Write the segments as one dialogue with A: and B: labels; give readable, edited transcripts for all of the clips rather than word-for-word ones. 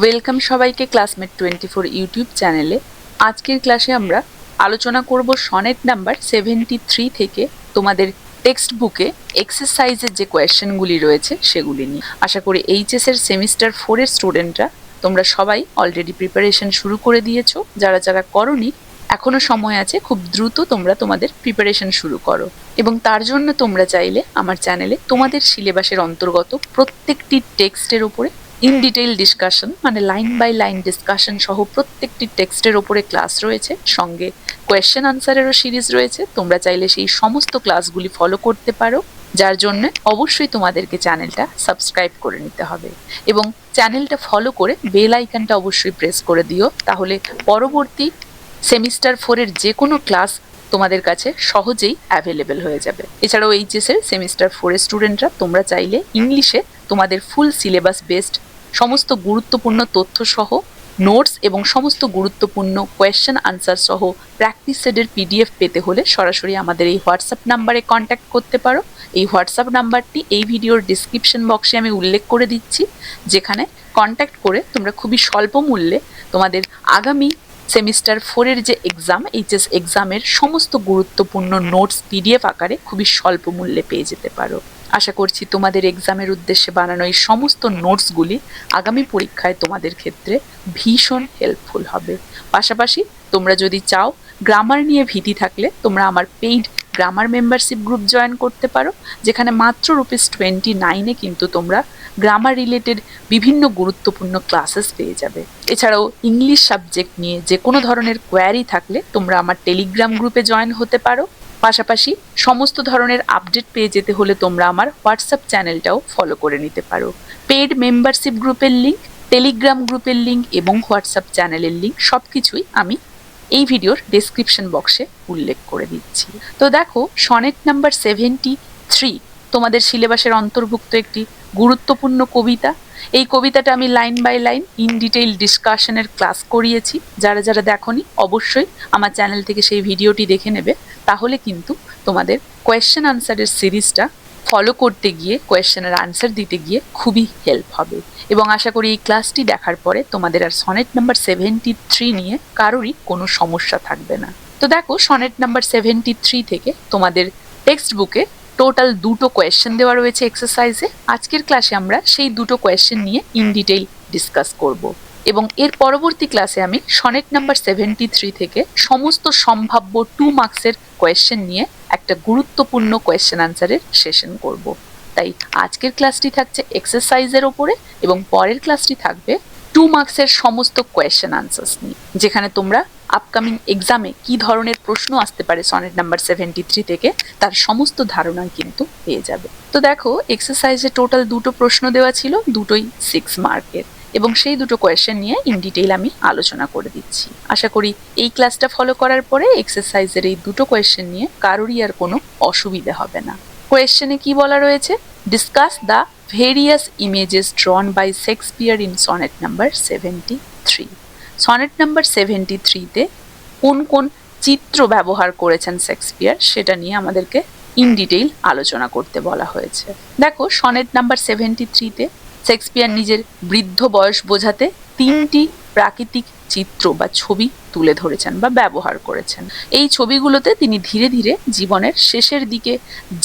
A: Welcome সবাইকে classmate 24 YouTube চ্যানেলে। আজকের ক্লাসে আমরা আলোচনা করব সনেট নাম্বার 73 থেকে তোমাদের টেক্সট বুকে এক্সারসাইজের যে কোয়েশ্চেনগুলি রয়েছে সেগুলি নিয়ে। আশা করি এইচএস এর সেমিস্টার 4 এর স্টুডেন্টরা তোমরা সবাই অলরেডি প্রিপারেশন শুরু করে দিয়েছো। যারা যারা করোনি এখনো সময় আছে, খুব দ্রুত তোমরা তোমাদের প্রিপারেশন শুরু করো। এবং তার জন্য তোমরা চাইলে আমার চ্যানেলে তোমাদের সিলেবাসের অন্তর্গত প্রত্যেকটি টেক্সটের উপরে ইন ডিটেইল ডিসকাশন, মানে লাইন বাই লাইন ডিসকাশন সহ প্রত্যেকটি টেক্সটের ওপরে ক্লাস রয়েছে, সঙ্গে কোয়েশ্চেন আনসারেরও সিরিজ রয়েছে। তোমরা চাইলে সেই সমস্ত ক্লাসগুলি ফলো করতে পারো, যার জন্য অবশ্যই তোমাদেরকে চ্যানেলটা সাবস্ক্রাইব করে নিতে হবে এবং চ্যানেলটা ফলো করে বেল আইকনটা অবশ্যই প্রেস করে দিও। তাহলে পরবর্তী সেমিস্টার 4 এর যে কোনো ক্লাস তোমাদের কাছে সহজেই অ্যাভেলেবেল হয়ে যাবে। এছাড়াও এইচএস এর সেমিস্টার 4 এর স্টুডেন্টরা তোমরা চাইলে ইংলিশে তোমাদের ফুল সিলেবাস বেসড সমস্ত গুরুত্বপূর্ণ তথ্য সহ নোটস এবং সমস্ত গুরুত্বপূর্ণ কোয়েশ্চেন আনসার সহ প্র্যাকটিস সেটের পিডিএফ পেতে হলে সরাসরি আমাদের এই হোয়াটসঅ্যাপ নাম্বারে কন্ট্যাক্ট করতে পারো। এই হোয়াটসঅ্যাপ নাম্বারটি এই ভিডিওর ডিসক্রিপশন বক্সে আমি উল্লেখ করে দিচ্ছি, যেখানে কন্ট্যাক্ট করে তোমরা খুবই স্বল্প মূল্যে তোমাদের আগামী সেমিস্টার 4 এর যে এক্সাম, এইচএস এক্সামের সমস্ত গুরুত্বপূর্ণ নোটস পিডিএফ আকারে খুবই স্বল্প মূল্যে পেয়ে যেতে পারো। আশা করছি তোমাদের এক্সামের উদ্দেশ্যে বানানো এই সমস্ত নোটসগুলি আগামী পরীক্ষায় তোমাদের ক্ষেত্রে ভীষণ হেল্পফুল হবে। পাশাপাশি তোমরা যদি চাও, গ্রামার নিয়ে ভীতি থাকলে তোমরা আমার paid grammar membership group join করতে পারো, যেখানে মাত্র ₹29 কিন্তু তোমরা গ্রামার রিলেটেড বিভিন্ন গুরুত্বপূর্ণ ক্লাসেস পেয়ে যাবে। এছাড়াও ইংলিশ সাবজেক্ট নিয়ে যে কোনো ধরনের কোয়ারি থাকলে তোমরা আমার টেলিগ্রাম গ্রুপে জয়েন হতে পারো। পাশাপাশি সমস্ত ধরনের আপডেট পেয়ে যেতে হলে তোমরা আমার হোয়াটসঅ্যাপ চ্যানেলটাও ফলো করে নিতে পারো। পেইড মেম্বারশিপ গ্রুপের লিঙ্ক, টেলিগ্রাম গ্রুপের লিঙ্ক এবং হোয়াটসঅ্যাপ চ্যানেলের লিঙ্ক সবকিছুই আমি এই ভিডিওর ডেসক্রিপশন বক্সে উল্লেখ করে দিচ্ছি। তো দেখো, সনেট নাম্বার 73 তোমাদের সিলেবাসের অন্তর্ভুক্ত একটি গুরুত্বপূর্ণ কবিতা। এই কবিতাটা আমি line by line in detail ডিসকাশনের ক্লাস করিয়েছি। যারা যারা দেখোনি অবশ্যই আমার চ্যানেল থেকে সেই ভিডিওটি দেখে নেবে, তাহলে কিন্তু তোমাদের কোয়েশ্চেন আনসারের সিরিজটা ফলো করতে গিয়ে, কোয়েশ্চেনের আনসার দিতে গিয়ে খুবই হেল্প হবে। এবং আশা করি এই ক্লাসটি দেখার পরে তোমাদের আর সনেট নাম্বার 73 নিয়ে কারোরই কোনো সমস্যা থাকবে না। তো দেখো, সনেট নাম্বার 73 থেকে তোমাদের টেক্সট বুকে টোটাল 2টো কোয়েশ্চেন দেওয়া রয়েছে এক্সারসাইজে। আজকের ক্লাসে আমরা সেই 2টো কোয়েশ্চেন নিয়ে ইন ডিটেইল ডিসকাস করব এবং এর পরবর্তী ক্লাসে আমি সনেট নাম্বার 73 থেকে সমস্ত সম্ভাব্য 2 মার্কসের কোয়েশ্চেন নিয়ে একটা গুরুত্বপূর্ণ কোয়েশ্চেন আনসারের সেশন করব। তাই আজকের ক্লাসটি থাকছে এক্সারসাইজের ওপরে এবং পরের ক্লাসটি থাকবে 2 মার্কসের সমস্ত কোয়েশ্চেন আনসার্স নিয়ে, যেখানে তোমরা আপকামিং এক্সামে কি ধরনের প্রশ্ন আসতে পারে সনেট নাম্বার 73 থেকে তার সমস্ত ধারণা কিন্তু পেয়ে যাবে। তো দেখো, এক্সারসাইজে টোটাল 2টো প্রশ্ন দেওয়া ছিল, দুটোই 6 মার্কের, এবং সেই 2টো কোয়েশ্চেন নিয়ে ইন ডিটেইল আমি আলোচনা করে দিচ্ছি। আশা করি এই ক্লাসটা ফলো করার পরে এক্সারসাইজের এই 2টো কোয়েশ্চেন নিয়ে কারোরই আর কোনো অসুবিধা হবে না। কোয়েশ্চেনে কি বলা রয়েছে? Discuss the various images drawn by Shakespeare in sonnet number 73। Sonnet number 73-তে কোন কোন চিত্র ব্যবহার করেছেন শেক্সপিয়ার সেটা নিয়ে আমাদেরকে ইন ডিটেইল আলোচনা করতে বলা হয়েছে। দেখো, সনেট নাম্বার 73-তে শেক্সপিয়ার নিজের বৃদ্ধ বয়স বোঝাতে 3টি প্রাকৃতিক চিত্র বা ছবি তুলে ধরেছেন বা ব্যবহার করেছেন। এই ছবিগুলোতে তিনি ধীরে ধীরে জীবনের শেষের দিকে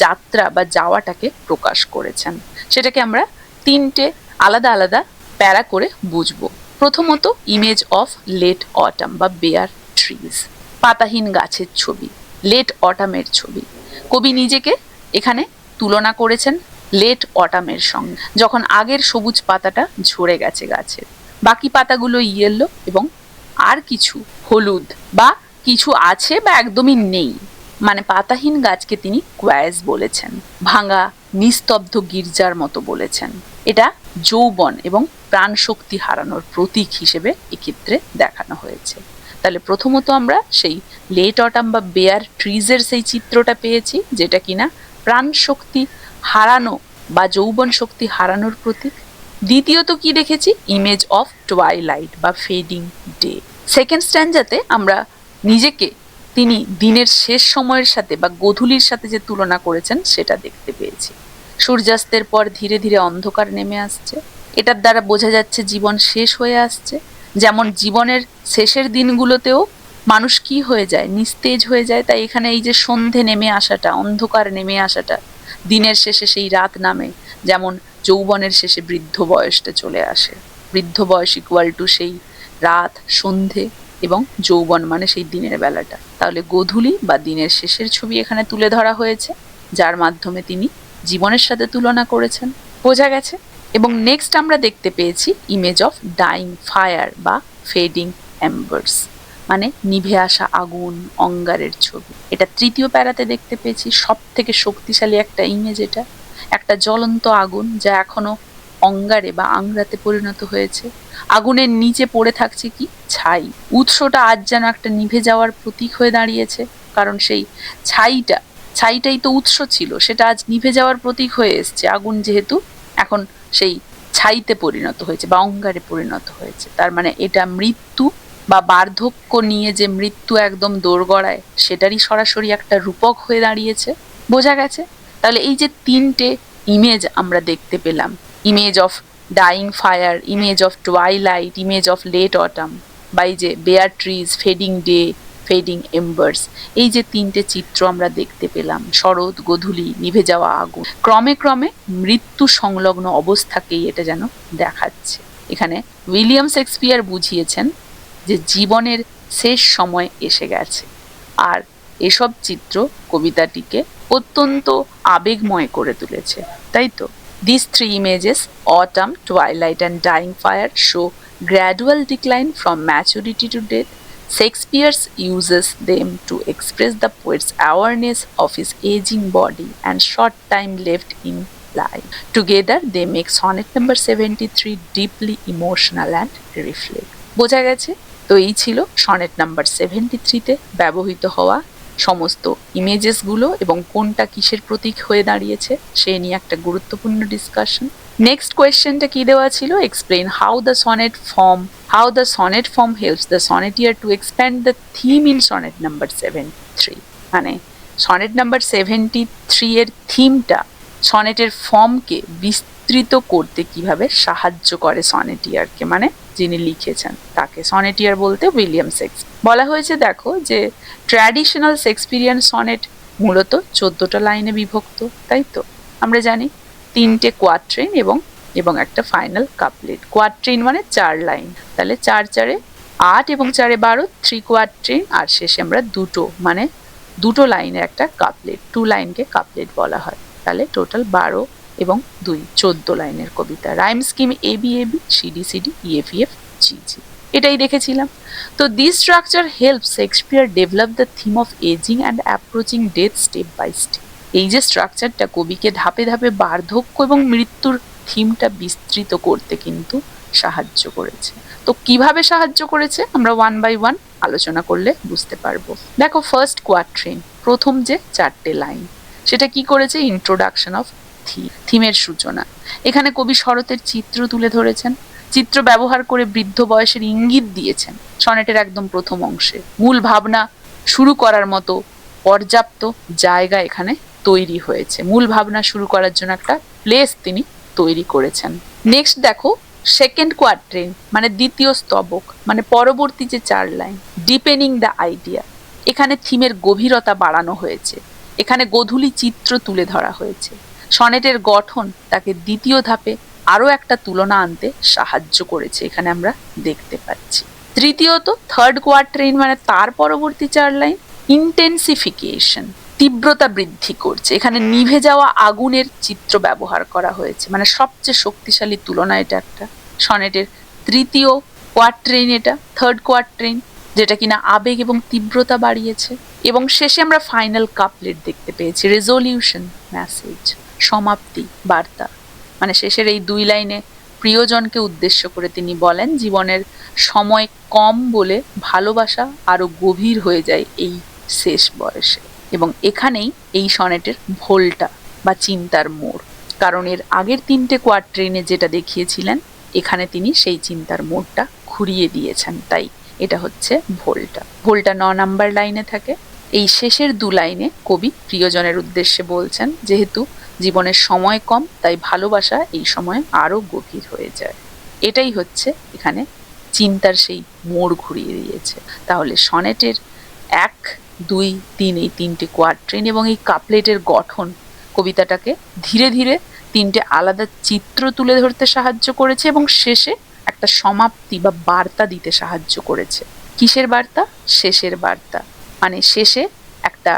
A: যাত্রা বা যাওয়াটাকে প্রকাশ করেছেন। সেটাকে আমরা 3টে আলাদা আলাদা প্যারা করে বুঝবো। প্রথমত, ইমেজ অফ লেট অটাম বা বেয়ার ট্রিজ, পাতাহীন গাছের ছবি, লেট অটামের ছবি। কবি নিজেকে এখানে তুলনা করেছেন লেট অটামের সঙ্গে, যখন আগের সবুজ পাতাটা ঝরে গেছে গাছের, বাকি পাতাগুলো ইয়েলো এবং আর কিছু হলুদ বা কিছু আছে বা একদমই নেই, মানে পাতাহীন গাছকে তিনি কোয়াস বলেছেন, ভাঙা নিস্তব্ধ গির্জার মতো বলেছেন। এটা যৌবন এবং প্রাণ শক্তি হারানোর প্রতীক হিসেবে এক্ষেত্রে দেখানো হয়েছে। তাহলে প্রথমত আমরা সেই লেট অটাম বা বেয়ার ট্রিজের সেই চিত্রটা পেয়েছি, যেটা কিনা প্রাণ শক্তি হারানো বা যৌবন শক্তি হারানোর প্রতীক। দ্বিতীয়ত কি দেখেছি? ইমেজ অফ টুয়াইলাইট বা ফেডিং ডে। সেকেন্ড স্ট্যান্ডাতে আমরা নিজেকে তিনি দিনের শেষ সময়ের সাথে বা গোধূলির সাথে যে তুলনা করেছেন সেটা দেখতে পেয়েছি। সূর্যাস্তের পর ধীরে ধীরে অন্ধকার নেমে আসছে এটার দ্বারা বোঝা যাচ্ছে জীবন শেষ হয়ে আসছে। যেমন জীবনের শেষের দিনগুলোতেও মানুষ কি হয়ে যায়, নিস্তেজ হয়ে যায়। তাই এখানে এই যে সন্ধে নেমে আসাটা, অন্ধকার নেমে আসাটা, দিনের শেষে সেই রাত নামে, যেমন যৌবনের শেষে বৃদ্ধ বয়সটা চলে আসে। বৃদ্ধ বয়স ইকুয়াল টু সেই রাত, সন্ধে এবং যৌবন মানে সেই দিনের বেলাটা। তাহলে গোধূলি বা দিনের শেষের ছবি এখানে তুলে ধরা হয়েছে, যার মাধ্যমে তিনি জীবনের সাথে তুলনা করেছেন। বোঝা গেছে? এবং নেক্সট আমরা দেখতে পেয়েছি ইমেজ অফ ডাইং ফায়ার বা ফেডিং এম্বার্স, মানে নিভে আসা আগুন, অঙ্গারের ছবি। এটা তৃতীয় প্যারাতে দেখতে পেয়েছি। সব থেকে শক্তিশালী একটা ইমেজ এটা, একটা জ্বলন্ত আগুন যা এখনো অঙ্গারে বা আংরাতে পরিণত হয়েছে। আগুনের নিচে পড়ে থাকছে কি ছাই। উৎসটা আজ যেন একটা নিভে যাওয়ার প্রতীক হয়ে দাঁড়িয়েছে, কারণ সেই ছাইটাই তো উৎস ছিল, সেটা আজ নিভে যাওয়ার প্রতীক হয়ে এসছে। আগুন যেহেতু এখন সেই ছাইতে পরিণত হয়েছে বা অঙ্গারে পরিণত হয়েছে, তার মানে এটা মৃত্যু বা বার্ধক্য নিয়ে যে মৃত্যু একদম দোরগড়ায়, সেটারই সরাসরি একটা রূপক হয়ে দাঁড়িয়েছে। বোঝা গেছে? তাহলে এই যে তিনটে ইমেজ আমরা দেখতে পেলাম, image of dying fire, image of twilight, image of late autumn, বা এই যে bare trees, fading day, fading embers, এই যে তিনটে চিত্র আমরা দেখতে পেলাম, শরৎ, গোধূলি, নিভে যাওয়া আগুন, ক্রমে ক্রমে মৃত্যু সংলগ্ন অবস্থাকেই এটা যেন দেখাচ্ছে। এখানে উইলিয়াম শেক্সপিয়ার বুঝিয়েছেন যে জীবনের শেষ সময় এসে গেছে। আর এসব চিত্র কবিতাটিকে অত্যন্ত আবেগময় করে তুলেছে, তাই তো? These three images, autumn, twilight and dying fire, show gradual decline from maturity to death. Shakespeare uses them to express the poet's awareness of his aging body and short time left in life. Together, they make sonnet number 73 deeply emotional and reflect. বোঝা গেছে? তো এই ছিল sonnet number 73-তে ব্যবহৃত হওয়া সমস্ত ইমেজেসগুলো এবং কোনটা কিসের প্রতীক হয়ে দাঁড়িয়েছে সে নিয়ে একটা গুরুত্বপূর্ণ ডিসকাশন। নেক্সট কোয়েশ্চেনটা কি দেওয়া ছিল? Explain how the sonnet form helps the sonneteer to expand the theme in sonnet number 73। মানে সনেট নাম্বার 73 এর থিমটা সনেটের ফর্মকে বিস্তৃত করতে কিভাবে সাহায্য করে সনেটিয়ারকে, মানে যিনি লিখেছেন তাকে। সনেটিয়ার বলতে উইলিয়াম শেক্সপিয়ার। বলা হয়েছে দেখো যে ট্র্যাডিশনাল শেক্সপিয়ারিয়ান সনেট মূলত 14টা লাইনে বিভক্ত, তাই তো? আমরা জানি 3টে কোয়াট্রেন এবং একটা ফাইনাল কাপলেট। কোয়াট্রেন মানে 4 লাইন, তাহলে 4 4 8 এবং 4 12, 3 কোয়াট্রেন, আর শেষে আমরা দুটো লাইনের একটা কাপলেট, 2 লাইনকে কাপলেট বলা হয়। তাহলে টোটাল 12 এবং 2 14 লাইনের কবিতা। Rhyme scheme A B A B, C D C D, E F G G, এটাই দেখেছিলাম। তো this structure help Shakespeare develop the theme of aging and approaching death step by step. এই যে স্ট্রাকচারটা কবিকে ধাপে ধাপে বার্ধক্য এবং মৃত্যুর থিমটা বিস্তৃত করতে কিন্তু সাহায্য করেছে। তো কিভাবে সাহায্য করেছে আমরা 1 বাই 1 আলোচনা করলে বুঝতে পারবো। দেখো ফার্স্ট কোয়াট্রেন, প্রথম যে 4টে লাইন, সেটা কি করেছে? ইন্ট্রোডাকশন অফ থিমের সূচনা। এখানে কবি শরতের চিত্র তুলে ধরেছেন, চিত্র ব্যবহার করে বৃদ্ধ বয়সের ইঙ্গিত দিয়েছেন সনেটের একদম প্রথম অংশে। মূল ভাবনা শুরু করার মতো পর্যাপ্ত জায়গা এখানে তৈরি হয়েছে, মূল ভাবনা শুরু করার জন্য একটা প্লেস তিনি তৈরি করেছেন। নেক্সট দেখো সেকেন্ড কোয়াট্রেন মানে দ্বিতীয় স্তবক, মানে পরবর্তী যে 4 লাইন, ডিপেনিং দ্য আইডিয়া। এখানে থিমের গভীরতা বাড়ানো হয়েছে, এখানে গোধূলি চিত্র তুলে ধরা হয়েছে। সনেটের গঠন তাকে দ্বিতীয় ধাপে আরো একটা তুলনা আনতে সাহায্য করেছে, এখানে আমরা দেখতে পাচ্ছি। তৃতীয়ত থার্ড কোয়াট্রেন মানে তার পরবর্তী 4 লাইন, ইন্টেন্সিফিকেশন, তীব্রতা বৃদ্ধি করছে। এখানে নিভে যাওয়া আগুনের চিত্র ব্যবহার করা হয়েছে, মানে সবচেয়ে শক্তিশালী তুলনা এটা একটা। সনেটের তৃতীয় কোয়াট্রেন এটা, থার্ড কোয়াট্রেন, যেটা কিনা আবেগ এবং তীব্রতা বাড়িয়েছে। এবং শেষে আমরা ফাইনাল কাপলেট দেখতে পেয়েছি, রেজলিউশন, মেসেজ, সমাপ্তি, বার্তা। মানে শেষের এই 2 লাইনে প্রিয়জনকে উদ্দেশ্য করে তিনি বলেন জীবনের সময় কম বলে ভালোবাসা আরো গভীর হয়ে যায় এই শেষ বয়সে। এবং এখানেই এই সনেটের ভোলটা বা চিন্তার মোড়, কারণ এর আগের 3টে কোয়াট্রেনে যেটা দেখিয়েছিলেন এখানে তিনি সেই চিন্তার মোড়টা ঘুরিয়ে দিয়েছেন, তাই এটা হচ্ছে ভোলটা। 9 নাম্বার লাইনে থাকে। এই শেষের দু লাইনে কবি প্রিয়জনের উদ্দেশ্যে বলছেন, যেহেতু জীবনের সময় কম তাই ভালোবাসা এই সময় আরো গভীর হয়ে যায়। এটাই হচ্ছে এখানে চিন্তার সেই মোড় ঘুরিয়ে দিয়েছে। তাহলে সনেটের 1, 2, 3 এই 3টে কোয়াট্রেন এবং এই কাপলেটের গঠন কবিতাটাকে ধীরে ধীরে 3টে আলাদা চিত্র তুলে ধরতে সাহায্য করেছে এবং শেষে একটা সমাপ্তি বা বার্তা দিতে সাহায্য করেছে। কিসের বার্তা? শেষের বার্তা। মানে শেষে একটা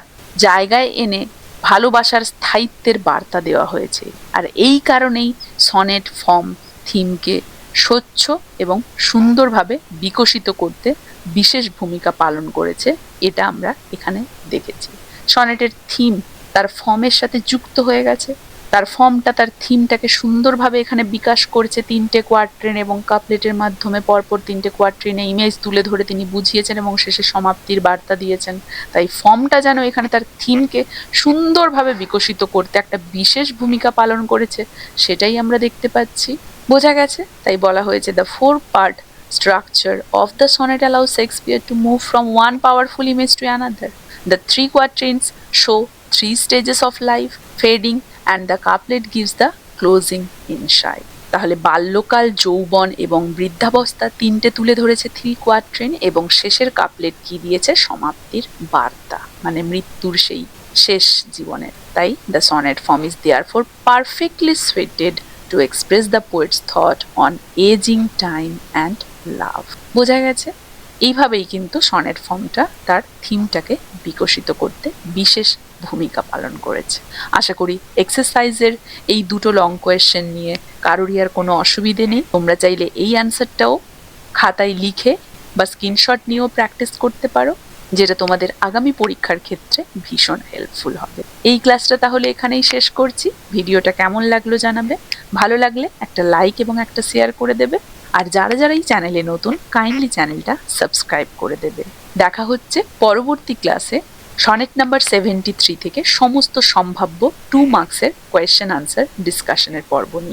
A: জায়গায় এনে ভালোবাসার স্থায়িত্বের বার্তা দেওয়া হয়েছে। আর এই কারণেই সনেট ফর্ম থিমকে স্বচ্ছ এবং সুন্দরভাবে বিকশিত করতে বিশেষ ভূমিকা পালন করেছে, এটা আমরা এখানে দেখেছি। সনেটের থিম তার ফর্মের সাথে যুক্ত হয়ে গেছে, তার ফর্মটা তার থিমটাকে সুন্দরভাবে এখানে বিকাশ করেছে 3টে কোয়াট্রেন এবং কাপলেটের মাধ্যমে পরপর 3টে কোয়াট্রেনে ইমেজ তুলে ধরে তিনি বুঝিয়েছেন এবং শেষে সমাপ্তির বার্তা দিয়েছেন। তাই ফর্মটা যেন এখানে তার থিমকে সুন্দরভাবে বিকশিত করতে একটা বিশেষ ভূমিকা পালন করেছে, সেটাই আমরা দেখতে পাচ্ছি। বোঝা গেছে? তাই বলা হয়েছে the 4-part structure of the sonnet allows Shakespeare to move from one powerful image to another. The 3 quatrains show 3 stages of life, fading, and the couplet gives the closing insight. তাহলে বাল্যকাল, যৌবন এবং বৃদ্ধাবস্থা 3টে তুলে ধরেছে 3 কোয়াট্রেন এবং শেষের couplet কি দিয়েছে? সমাপ্তির বার্তা, মানে মৃত্যুর সেই শেষ জীবনের। তাই the sonnet form is therefore perfectly suited to express the poet's thought on aging, time and love. বোঝা গেছে? এইভাবেই কিন্তু সনেট ফর্মটা তার থিমটাকে বিকশিত করতে বিশেষ ভূমিকা পালন করেছে। আশা করি এক্সারসাইজের এই দুটো লং কোয়েশ্চেন নিয়ে কারোরই আর কোনো অসুবিধে নেই। তোমরা চাইলে এই অ্যান্সারটাও খাতায় লিখে বা স্ক্রিনশট নিয়েও প্র্যাকটিস করতে পারো, যেটা তোমাদের আগামী পরীক্ষার ক্ষেত্রে ভীষণ হেল্পফুল হবে। এই ক্লাসটা তাহলে এখানেই শেষ করছি। ভিডিওটা কেমন লাগলো জানাবে, ভালো লাগলে একটা লাইক এবং একটা শেয়ার করে দেবে, আর যারা যারা এই চ্যানেলে নতুন কাইন্ডলি চ্যানেলটা সাবস্ক্রাইব করে দেবে। দেখা হচ্ছে পরবর্তী ক্লাসে সনেট নাম্বার 73 থেকে সমস্ত সম্ভাব্য 2 মার্কসের কোয়েশ্চেন আনসার ডিসকাশনের পর্ব নিয়ে।